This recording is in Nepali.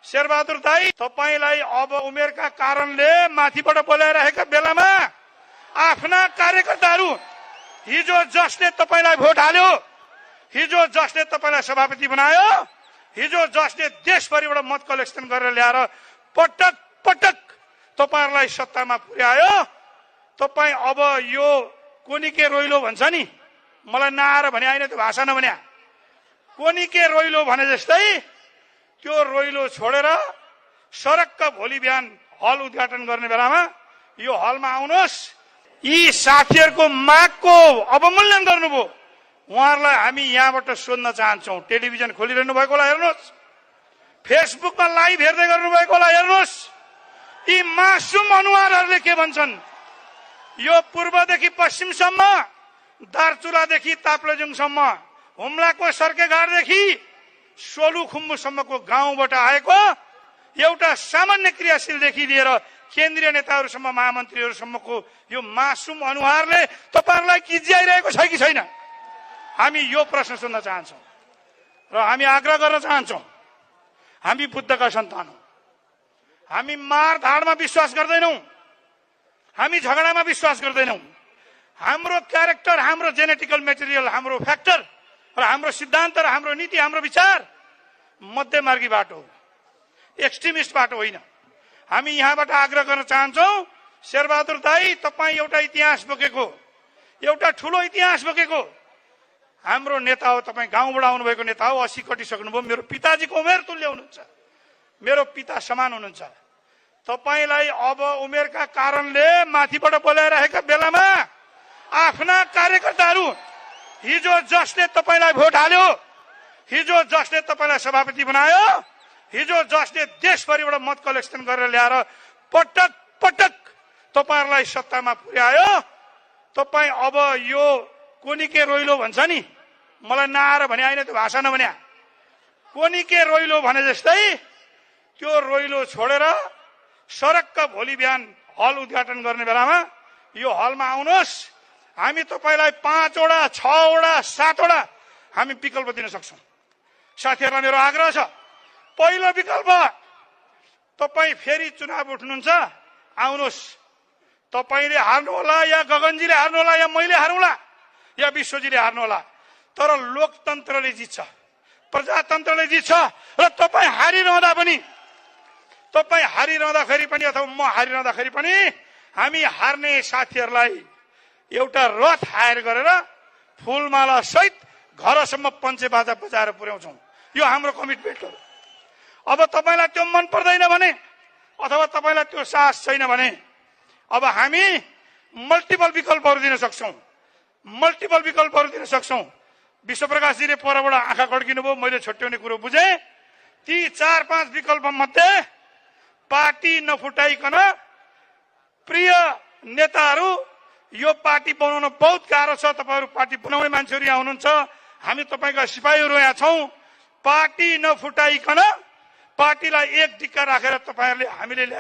शेरबहादुर दाई, तपाईलाई अब उमेरका कारणले माथिबाट बोलाइरहेका बेलामा आफ्ना कार्यकर्ताहरू, हिजो जसले तपाईलाई भोट हाल्यो, हिजो जसले तपाईलाई सभापति बनायो, हिजो जसले देशभरिबाट मत कलेक्सन गरेर ल्याएर पटक पटक तपाईहरुलाई सत्तामा पुर्यायो, तपाई अब यो कोनीके रोइलो भन्छ नि, मलाई नआएर भने हैन, त्यो भाषा नभन्या, कोनीके रोइलो भने जस्तै त्यो रोइलो छोडेर सरक्क भोलि बिहान हल उद्घाटन गर्ने बेलामा यो हलमा आउनुहोस्। यी साथीहरुको मागको अवमूल्यन गर्नुभयो, उहाँहरूलाई हामी यहाँबाट सोध्न चाहन्छौं। टेलिभिजन खोलिरहनु भएको होला हेर्नुहोस्, फेसबुकमा लाइभ हेर्दै गर्नु भएको होला हेर्नुहोस्। यी मासुम अनुहारहरूले के भन्छन्? यो पूर्वदेखि पश्चिमसम्म, दार्चुलादेखि ताप्लेजुङसम्म, हुम्लाको सर्केघाटदेखि सोलुखुम्बुसम्मको गाउँबाट आएको एउटा सामान्य क्रियाशीलदेखि लिएर केन्द्रीय नेताहरूसम्म, महामन्त्रीहरूसम्मको यो मासुम अनुहारले तपाईहरुलाई किज्याइरहेको छ कि छैन? हामी यो प्रश्न सोध्न चाहन्छौं र हामी आग्रह गर्न चाहन्छौं। हामी बुद्धका सन्तान हौं, हामी मारधाडमा विश्वास गर्दैनौं, हामी झगडामा विश्वास गर्दैनौं। हाम्रो क्यारेक्टर, हाम्रो जेनेटिकल मेटेरियल, हाम्रो फ्याक्टर र हाम्रो सिद्धान्त र हाम्रो नीति, हाम्रो विचार मध्यमार्गी बाटो, एक्सट्रिमिस्ट बाटो होइन। हामी यहाँबाट आग्रह गर्न चाहन्छौं, शेरबहादुर दाई, तपाई एउटा इतिहास बोकेको, एउटा ठूलो इतिहास बोकेको हाम्रो नेता हो। तपाई गाउँबाट आउनुभएको नेता हो, 80 कटिसक्नुभयो। मेरो पिताजीको उमेर तुल्य हुनुहुन्छ, मेरो पिता समान हुनुहुन्छ। तपाईलाई अब उमेरका कारणले माथिबाट बोलाइरहेका बेलामा आफ्ना कार्यकर्ताहरू, हिजो जसले तपाईलाई भोट हाल्यो, हिजो जसले तपाईलाई सभापति बनायो, हिजो जसले देशभरिबाट मत कलेक्सन गरेर ल्याएर पटक पटक तपाईहरुलाई सत्तामा पुर्यायो, तपाई अब यो कोनीके रोइलो भन्छ नि, मलाई नआएर भने हैन, त्यो भाषा नभन्या, कोनीके रोइलो भने जस्तै त्यो रोइलो छोडेर सरक्क भोलि बिहान हल उद्घाटन गर्ने बेलामा यो हलमा आउनुहोस्। हामी तपाईलाई 5 वटा, 6 वटा, 7 वटा हामी विकल्प दिन सक्छौं। साथीहरुलाई मेरो आग्रह छ, पहिलो विकल्प, तपाई फेरि चुनाव उठ्नुहुन्छ, आउनुहोस्। तपाईले हार्नु होला या गगनजीले हार्नु होला या मैले हारौँला या विश्वजीले हार्नु होला, तर लोकतन्त्रले जित्छ, प्रजातन्त्रले जित्छ। र तपाई हारिरहँदाखेरि पनि अथवा म हारिरहँदाखेरि पनि हामी हार्ने साथीहरुलाई एउटा रथ हायर गरेर फूलमाला सहित घरसम्म पञ्चे बाजा बजाएर पुर्याउँछौं। यो हाम्रो कमिटमेन्ट हो। अब तपाईलाई त्यो मन पर्दैन भने अथवा तपाईलाई त्यो साहस छैन भने अब हामी मल्टिपल विकल्पहरू दिन सक्छौं। विश्वप्रकाशजीले परबाट आँखा कड्किनु भयो, मैले छुट्याउने कुरो बुझे। ती 4-5 विकल्प मध्ये पार्टी नफुटाइकन प्रिय नेताहरू, यो पार्टी बनाउन बहुत गाह्रो छ, तपाईहरु पार्टी बनाउने मान्छेहरु यहाँ हुनुहुन्छ, हामी तपाईका सिपाहीहरु यहाँ छौं। पार्टी नफुटाइकन पार्टीलाई एक टिक्का राखेर तपाईहरुले हामीले